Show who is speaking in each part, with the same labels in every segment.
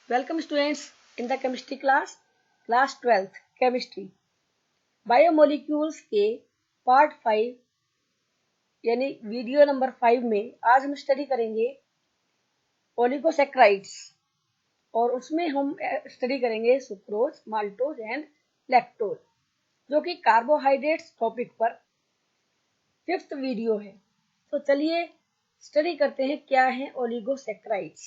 Speaker 1: Welcome students in the chemistry class 12th chemistry biomolecules के part 5 यानी video number 5 में आज हम स्टडी करेंगे ओलिगोसैकेराइड्स और उसमें हम स्टडी करेंगे सुक्रोज, माल्टोज एंड लैक्टोज जो कि कार्बोहाइड्रेट्स टॉपिक पर 5th वीडियो है। तो चलिए स्टडी करते हैं क्या है ओलिगोसैकेराइड्स।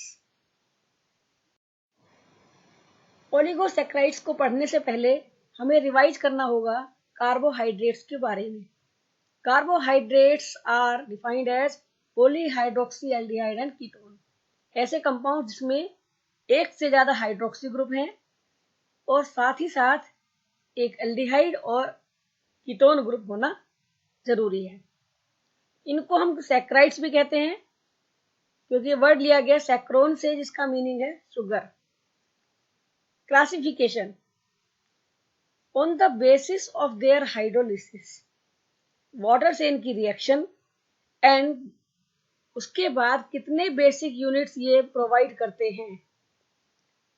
Speaker 1: ओलिगोसैकेराइड्स को पढ़ने से पहले हमें रिवाइज करना होगा कार्बोहाइड्रेट्स के बारे में। Carbohydrates are defined as polyhydroxy aldehyde and ketone, ऐसे कंपाउंड जिसमें एक से ज्यादा हाइड्रोक्सी ग्रुप हैं और साथ ही साथ एक एल्डिहाइड और कीटोन ग्रुप होना जरूरी है। इनको हम सैकेराइड्स भी कहते हैं क्योंकि वर्ड लिया गया सैक्रोन से जिसका मीनिंग है sugar. Classification on the basis of their hydrolysis, water से इनकी रिएक्शन एंड उसके बाद कितने बेसिक यूनिट्स ये प्रोवाइड करते हैं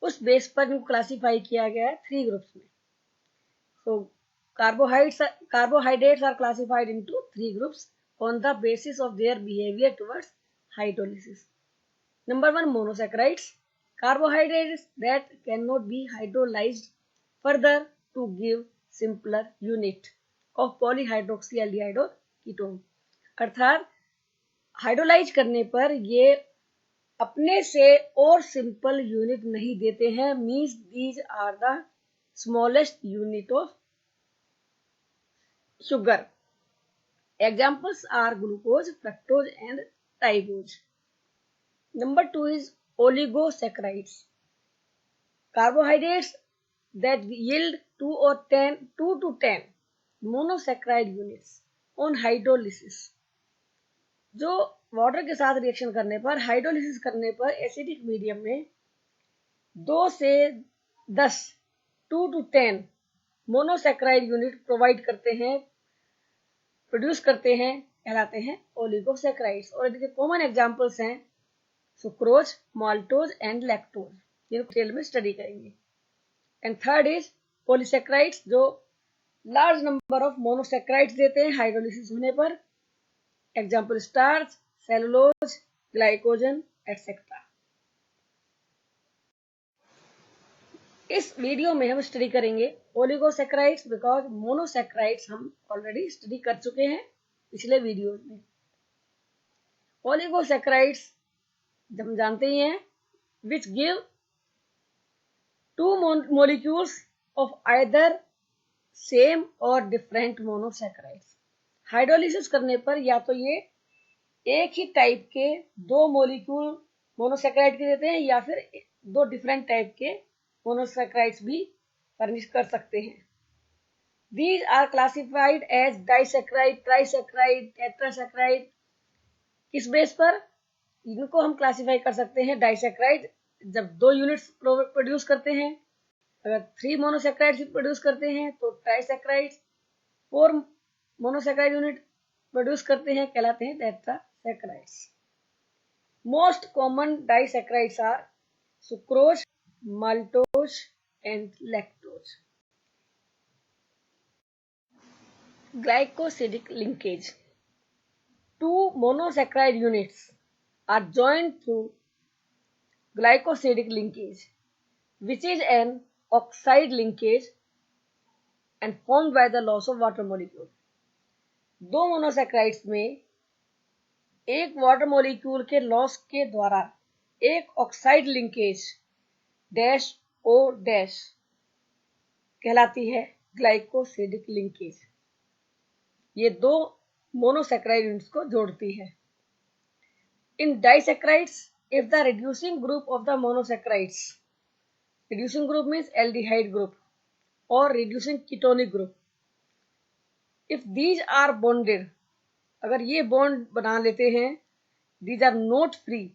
Speaker 1: उस बेस पर इनको क्लासिफाई किया गया है 3 ग्रुप्स में। So carbohydrates are classified into 3 groups on the basis of their behavior towards hydrolysis. Number 1, monosaccharides, carbohydrates that cannot be hydrolyzed further to give simpler unit of polyhydroxyaldehyde और ketone, अर्थात hydrolyse करने पर ये अपने से और simple unit नहीं देते हैं। Means these are the smallest unit of sugar. Examples are glucose, fructose and ribose. Number 2 is oligosaccharides, carbohydrates that yield 2 to 10 monosaccharide units on hydrolysis, जो वाटर के साथ रिएक्शन करने पर हाइड्रोलिसिस करने पर एसिडिक मीडियम में 2 से 10 2 to 10 मोनोसैकेराइड यूनिट प्रोवाइड करते हैं, प्रोड्यूस करते हैं, कहलाते हैं ओलिगोसैकेराइड्स। और इनके कॉमन एग्जांपल्स हैं सुक्रोज, माल्टोज एंड लैक्टोज, जिनको डिटेल में स्टडी करेंगे। एंड थर्ड इज पॉलीसैकेराइड्स, जो लार्ज नंबर ऑफ मोनोसैकेराइड्स देते हैं हाइड्रोलिसिस होने पर। Example starch, cellulose, glycogen etcetera. इस वीडियो में हम स्टडी करेंगे ओलिगोसैकेराइड्स बिकॉज मोनोसैकेराइड्स हम ऑलरेडी स्टडी कर चुके हैं पिछले वीडियो में। ओलिगोसैकेराइड्स हम जानते ही हैं which give 2 molecules of either same और डिफरेंट मोनोसैकेराइड्स। हाइड्रोलिसिस करने पर या तो ये एक ही टाइप के 2 मॉलिक्यूल मोनोसैकेराइड के देते हैं या फिर 2 डिफरेंट टाइप के मोनोसैकेराइड्स भी फर्निश कर सकते हैं। These are classified as disaccharide, trisaccharide, tetrasaccharide। किस बेस पर इनको हम क्लासिफाई कर सकते हैं? डाइसैकेराइड जब 2 यूनिट्स प्रोड्यूस करते हैं, अगर 3 मोनोसैकेराइड प्रोड्यूस करते हैं तो ट्राइसैकेराइड, 4 मोनोसैकेराइड यूनिट प्रोड्यूस करते हैं कहलाते हैं tetrasaccharides. Most common disaccharides are sucrose, maltose and lactose. Glycosidic linkage. 2 monosaccharide units are joined through glycosidic linkage, which is an oxide linkage and formed by the loss of water molecule. 2 monosaccharides में एक water molecule के loss के द्वारा एक oxide linkage dash O dash कहलाती है glycosidic linkage. ये 2 monosaccharide units को जोड़ती है। In disaccharides, if the reducing group of the monosaccharides, reducing group means aldehyde group और reducing ketonic group, if these are bonded, अगर ये बॉन्ड बना लेते हैं, दीज आर नॉट फ्री,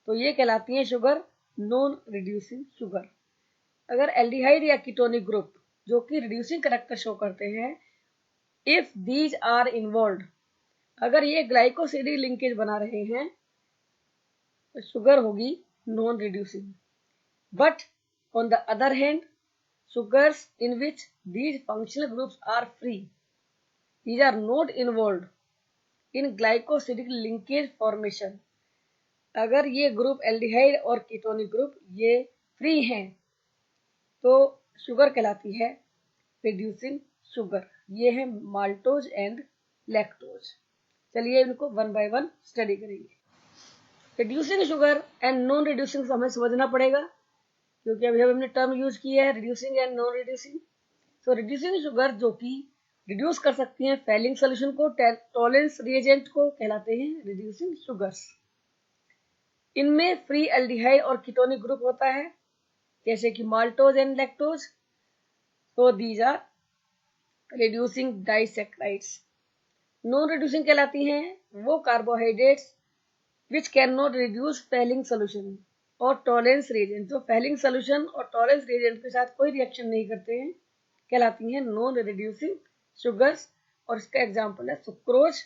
Speaker 1: तो ये कहलाती है शुगर, नॉन रिड्यूसिंग शुगर। अगर एल्डिहाइड या कीटोनिक ग्रुप जो कि रिड्यूसिंग करैक्टर शो करते हैं, इफ दीज आर इन्वॉल्व, अगर ये ग्लाइकोसिडिक लिंकेज बना रहे हैं तो शुगर होगी non reducing. But on the other hand, sugars in which these functional groups are free, these are not involved in glycosidic linkage formation. अगर ये ग्रुप एल्डिहाइड और कीटोनिक ग्रुप ये फ्री हैं तो शुगर कहलाती है रिड्यूसिंग शुगर। ये है माल्टोज एंड लैक्टोज। चलिए इनको वन बाय वन स्टडी करेंगे। Reducing sugar and non reducing हमें समझना पड़ेगा क्योंकि अभी हमने टर्म यूज किया है reducing and non reducing. So reducing sugar जो कि रिड्यूस कर सकती हैं फैलिंग सोल्यूशन को, टॉलरेंस रिएजेंट को, कहलाते हैं रिड्यूसिंग शुगर्स। इनमें फ्री एल्डिहाइड और कीटोनिक ग्रुप होता है जैसे कि माल्टोज एंड लैक्टोज। तो these are reducing disaccharides. Non reducing कहलाती हैं वो carbohydrates which can not reduce Fehling solution और टॉलरेंस रिएजेंट, जो फैलिंग सोल्यूशन और टॉलरेंस रिएजेंट के साथ कोई रिएक्शन नहीं करते हैं, कहलाती हैं नॉन रिड्यूसिंग शुगर्स। और इसका एग्जांपल है sucrose,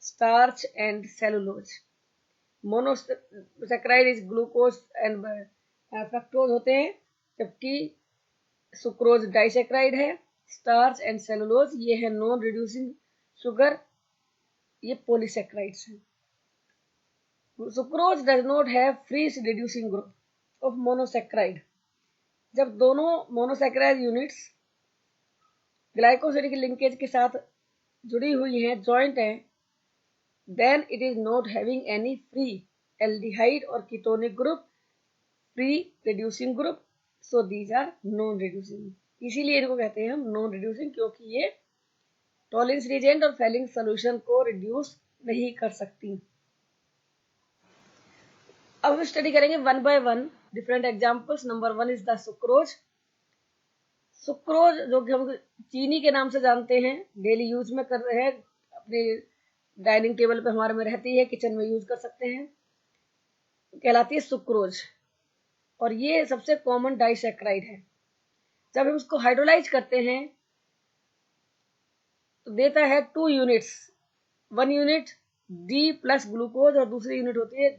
Speaker 1: starch and cellulose. Monosaccharide is glucose and fructose होते हैं, जबकि सुक्रोज डाइसेक्राइड है, स्टार्च एंड सेलुलोज ये है नॉन रिड्यूसिंग शुगर, ये पॉलीसेक्राइड्स हैं। Sucrose does not have free reducing group of monosaccharide. जब दोनों मोनोसेक्राइड यूनिट्स ग्लाइकोसिडिक लिंकेज के साथ जुड़ी हुई हैं, जॉइंट हैं, then it is not having any free aldehyde or ketonic group, free reducing group, so these are non reducing। इसीलिए इनको कहते हैं हम नॉन रिड्यूसिंग क्योंकि ये टॉलरेंस रिएजेंट और फैलिंग सोल्यूशन को रिड्यूस नहीं कर सकती। अब हम स्टडी करेंगे one by one different examples. Number one is the sucrose. Sucrose जो कि हम चीनी के नाम से जानते हैं, डेली यूज में कर रहे हैं, अपने डाइनिंग टेबल पे हमारे में रहती है, किचन में यूज कर सकते हैं, कहलाती है सुक्रोज। और ये सबसे कॉमन डाइसैक्राइड है। जब हम इसको हाइड्रोलाइज करते हैं तो देता है 2 units, 1 unit D plus glucose और दूसरी यूनिट होती है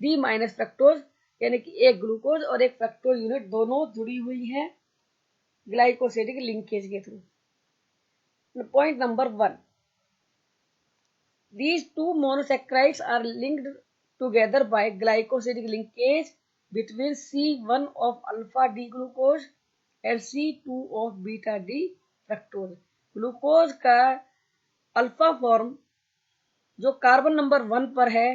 Speaker 1: डी माइनस फ्रक्टोज, यानी कि एक ग्लूकोज और एक फ्रक्टोज यूनिट दोनों जुड़ी हुई है ग्लाइकोसिडिक लिंकेज के through. Point number 1, these two monosaccharides are linked together by glycosidic linkage between C1 of alpha D glucose and C2 of beta D fructose। Glucose का अल्फा फॉर्म जो carbon number 1 पर है,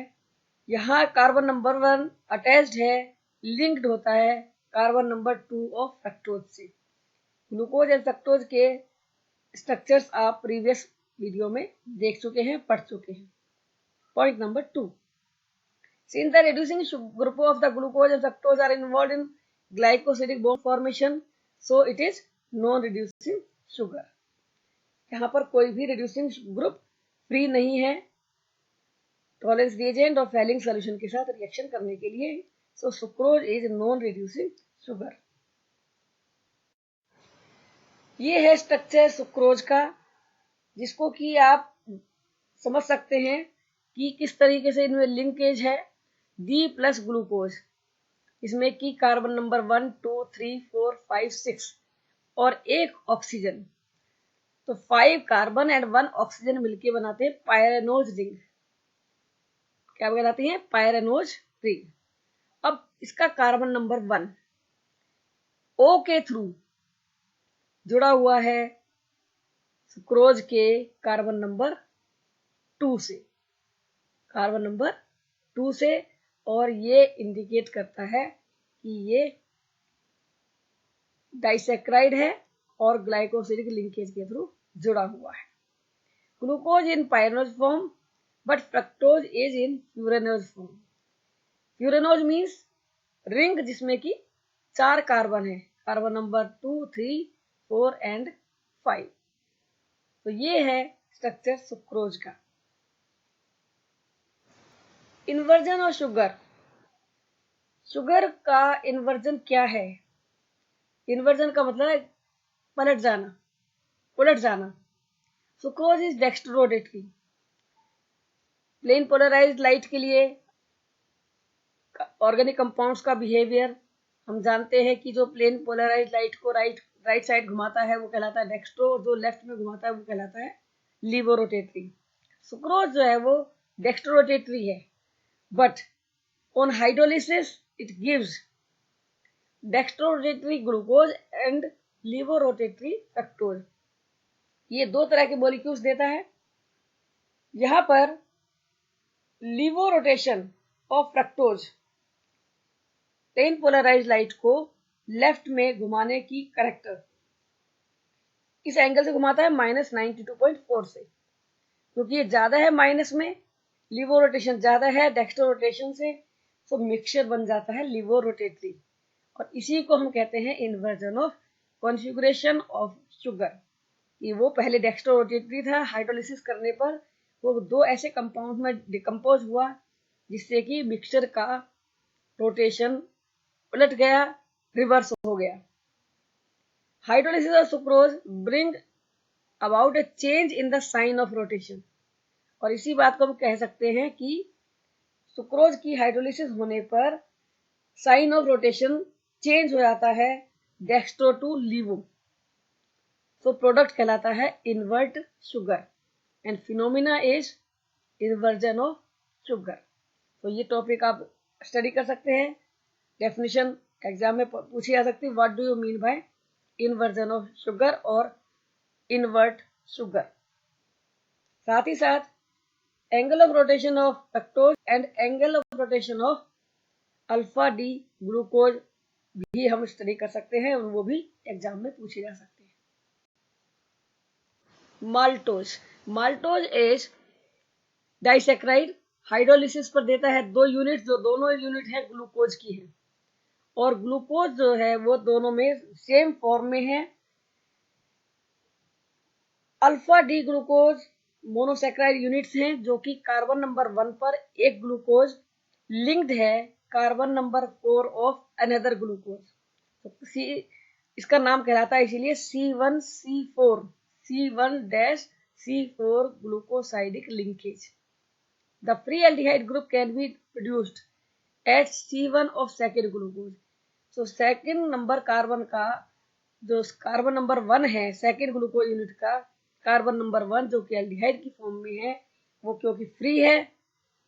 Speaker 1: यहाँ carbon number 1 attached है, linked होता है carbon number 2 of fructose से। Glucose and fructose के स्ट्रक्चर्स आप प्रीवियस वीडियो में देख चुके हैं, पढ़ चुके हैं। Point number 2, since the reducing group of the glucose and fructose are involved in glycosidic bond formation, so it is non-reducing sugar। यहाँ पर कोई भी रिड्यूसिंग ग्रुप फ्री नहीं है टॉलरेंस रिएजेंट और फैलिंग सोल्यूशन के साथ रिएक्शन करने के लिए, so sucrose is non reducing sugar. ये है स्ट्रक्चर सुक्रोज का, जिसको कि आप समझ सकते हैं कि किस तरीके से इनमें लिंकेज है। डी प्लस ग्लूकोज, इसमें कि कार्बन नंबर 1 2 3 4 5 6 और एक ऑक्सीजन, तो 5 कार्बन एंड 1 ऑक्सीजन मिलके बनाते हैं पायरेनोज रिंग। क्या कहलाती है? Pyranose ring. अब इसका कार्बन नंबर 1 ओ के थ्रू जुड़ा हुआ है सुक्रोज के कार्बन नंबर 2 से, कार्बन नंबर 2 से, और ये इंडिकेट करता है कि ये डाइसैक्राइड है और ग्लाइकोसिडिक लिंकेज के थ्रू जुड़ा हुआ है। Glucose in pyranose form but fructose is in furanose form. Furanose means ring जिसमें कि 4 कार्बन है, कार्बन नंबर 2 3 4 एंड 5। तो ये है स्ट्रक्चर सुक्रोज का। इन्वर्जन और शुगर। शुगर का इन्वर्जन क्या है? इन्वर्जन का मतलब है पलट जाना, उलट जाना। Sucrose is dextrorotatory. Plane polarised light के लिए ऑर्गेनिक कंपाउंड्स का बिहेवियर हम जानते हैं कि जो प्लेन पोलराइज लाइट को राइट साइड घुमाता है वो कहलाता है डेक्स्ट्रो, और जो लेफ्ट में घुमाता है वो कहलाता है लीवो रोटेटरी। सुक्रोज जो है वो डेक्स्ट्रो रोटेटरी है, but on hydrolysis it gives dextro rotatory glucose and levo rotatory fructose. ये दो तरह के मॉलिक्यूल्स देता है। यहां पर levo rotation of fructose plane polarise light को लेफ्ट में घुमाने की करेक्टर इस एंगल से घुमाता है -92.4 से, क्योंकि ये ज्यादा है माइनस में, लीवो रोटेशन ज्यादा है डेक्स्ट्रो रोटेशन से, तो मिक्सचर बन जाता है लीवो रोटेटरी, और इसी को हम कहते हैं inversion of configuration of sugar. कि वो पहले डेक्स्ट्रो रोटेटरी था, हाइड्रोलिसिस करने पर वो दो ऐसे कंपाउंड में डिकम्पोज हुआ जिससे कि मिक्सचर का रोटेशन उलट गया, रिवर्स हो गया। Hydrolysis of sucrose bring about a change in the sign of rotation, और इसी बात को हम कह सकते हैं कि सुक्रोज की हाइड्रोलिसिस होने पर साइन ऑफ रोटेशन चेंज हो जाता है डेक्स्ट्रो टू लीवो, तो प्रोडक्ट कहलाता है invert sugar, and phenomena is inversion of sugar. तो ये टॉपिक आप स्टडी कर सकते हैं। डेफिनेशन एग्जाम में पूछी जा सकती है, what do you mean by inversion of sugar और इन्वर्ट शुगर। साथ ही साथ angle of rotation of fructose and angle of rotation of alpha D glucose भी हम स्टडी कर सकते हैं, और वो भी एग्जाम में पूछे जा सकते हैं। माल्टोज इज डाइसेक्राइड, हाइड्रोलिसिस पर देता है दो यूनिट, जो दोनों यूनिट है ग्लूकोज की है, और ग्लूकोज जो है वो दोनों में सेम फॉर्म में है। Alpha D glucose monosaccharide units हैं, जो कि कार्बन नंबर 1 पर एक ग्लूकोज लिंक्ड है carbon number 4 of another glucose, तो इसका नाम कहलाता है इसीलिए C1C4 glucosidic linkage. The free aldehyde group can be produced at C1 of second glucose. तो सेकेंड नंबर कार्बन का जो कार्बन नंबर 1 है सेकेंड ग्लूकोज यूनिट का, कार्बन नंबर 1 जो कि एल्डिहाइड की फॉर्म में है, वो क्योंकि फ्री है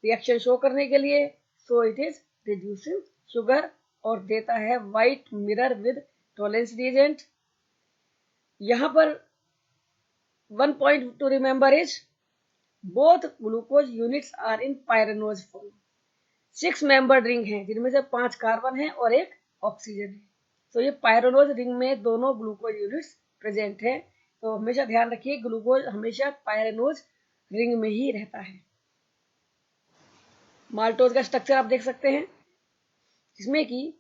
Speaker 1: रिएक्शन शो करने के लिए, so it is reducing sugar, और देता है white mirror with Tollens reagent. यहां पर 1 point to remember is both glucose units are in pyranose form. 6 membered ring है, जिनमें से 5 कार्बन है और एक ऑक्सीजन है, तो ये पायरेनोज रिंग में दोनों ग्लूकोज यूनिट्स प्रेजेंट है। तो हमेशा ध्यान रखिए ग्लूकोज हमेशा पायरेनोज रिंग में ही रहता है। माल्टोज का स्ट्रक्चर आप देख सकते हैं, जिसमें कि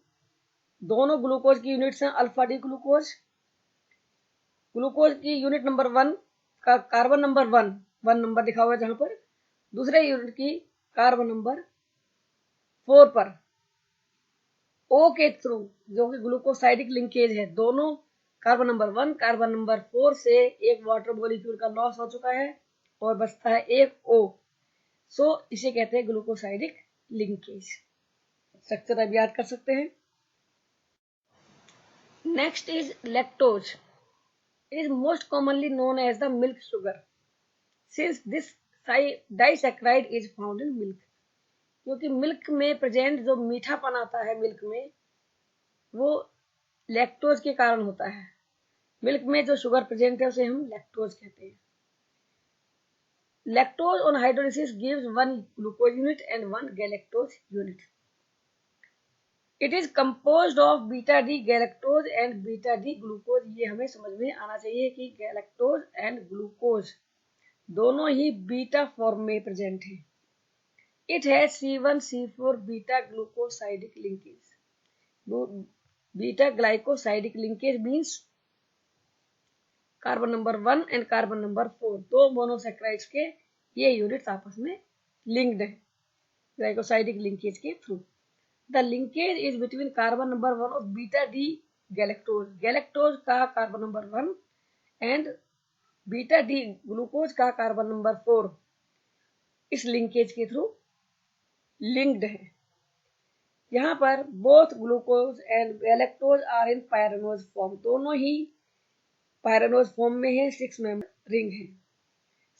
Speaker 1: दोनों ग्लूकोज की यूनिट्स हैं अल्फा डी ग्लूकोज। ग्लूकोज की यूनिट नंबर 1 का कार्बन नंबर 1 नंबर लिखा हुआ है, जहां पर दूसरे यूनिट की कार्बन नंबर 4 पर ओ के थ्रू, जो कि ग्लूकोसाइडिक लिंकेज है, दोनों कार्बन नंबर 1 कार्बन नंबर 4 से एक वाटर मॉलिक्यूल का लॉस हो चुका है और बचता है एक O, सो इसे कहते हैं ग्लूकोसाइडिक लिंकेज। स्ट्रक्चर अब याद कर सकते हैं। Next is lactose, is most commonly known as the milk sugar, since this disaccharide is found in milk. क्योंकि मिल्क में प्रेजेंट जो मीठापन आता है मिल्क में, वो लैक्टोज के कारण होता है। मिल्क में जो शुगर प्रेजेंट है उसे हम लैक्टोज कहते हैं। Lactose on hydrolysis gives 1 glucose unit and 1 galactose unit. It is composed of beta D galactose and beta D glucose. ये हमें समझ में आना चाहिए कि गैलेक्टोज एंड ग्लूकोज दोनों ही बीटा फॉर्म में प्रेजेंट है। It has C1C4 beta glucosidic linkage. Beta glycosidic linkage means carbon number 1 and carbon number 4 दो मोनोसेक्राइड्स के ये यूनिट्स आपस में लिंक्ड है ग्लाइकोसाइडिक लिंकेज के through. The linkage is between carbon number 1 of beta D galactose, galactose का carbon number 1 and beta D glucose का carbon number 4 इस लिंकेज के थ्रू लिंक्ड है। यहाँ पर both glucose and galactose are in pyranose form, दोनों ही pyranose form में है, 6 मेंबर रिंग है।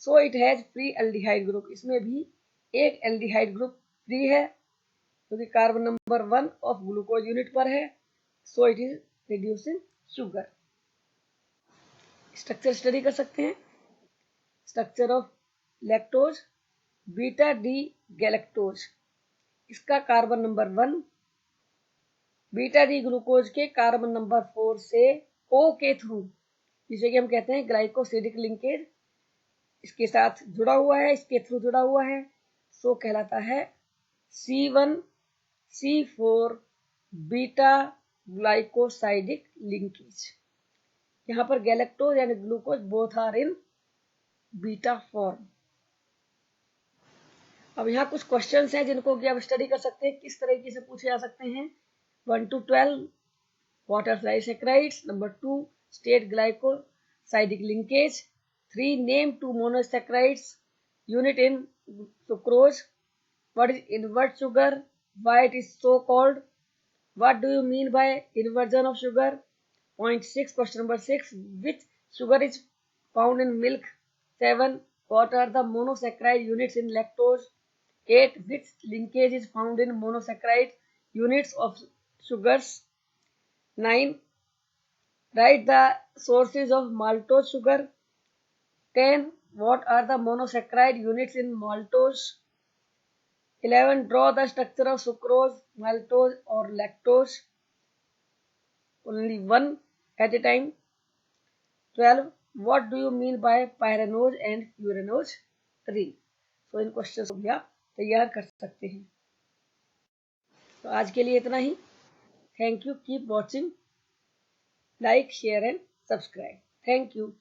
Speaker 1: So it has free aldehyde group, इसमें भी एक एल्डिहाइड ग्रुप फ्री है क्योंकि carbon number 1 of glucose unit पर है। So it is reducing sugar. Structure study कर सकते हैं। Structure of lactose, beta D galactose, इसका carbon number 1 beta D glucose के कार्बन नंबर 4 से O के थ्रू, जिसे कि हम कहते हैं ग्लाइकोसिडिक लिंकेज, इसके साथ जुड़ा हुआ है, इसके थ्रू जुड़ा हुआ है, सो कहलाता है C1C4 बीटा ग्लाइकोसाइडिक लिंकेज। यहाँ पर गैलेक्टोज यानी glucose both are in beta form. अब यहाँ कुछ क्वेश्चंस हैं जिनको कि आप स्टडी कर सकते हैं, किस तरीके से पूछे जा सकते हैं। 1 to 12 what are disaccharides, number 2 state glycosidic linkage, 3 name 2 monosaccharides unit in sucrose, what is invert sugar, why it is so called, what do you mean by inversion of sugar. Point 6, question number 6, which sugar is found in milk. 7, what are the monosaccharide units in lactose. 8, which linkage is found in monosaccharide units of sugars. 9, write the sources of maltose sugar. 10, what are the monosaccharide units in maltose. 11, draw the structure of sucrose, maltose or lactose. Only one at a time. 12, what do you mean by pyranose and furanose 3. So in questions को भी आप तैयार कर सकते हैं। तो आज के लिए इतना ही। Thank you, keep watching, like share and subscribe. Thank you.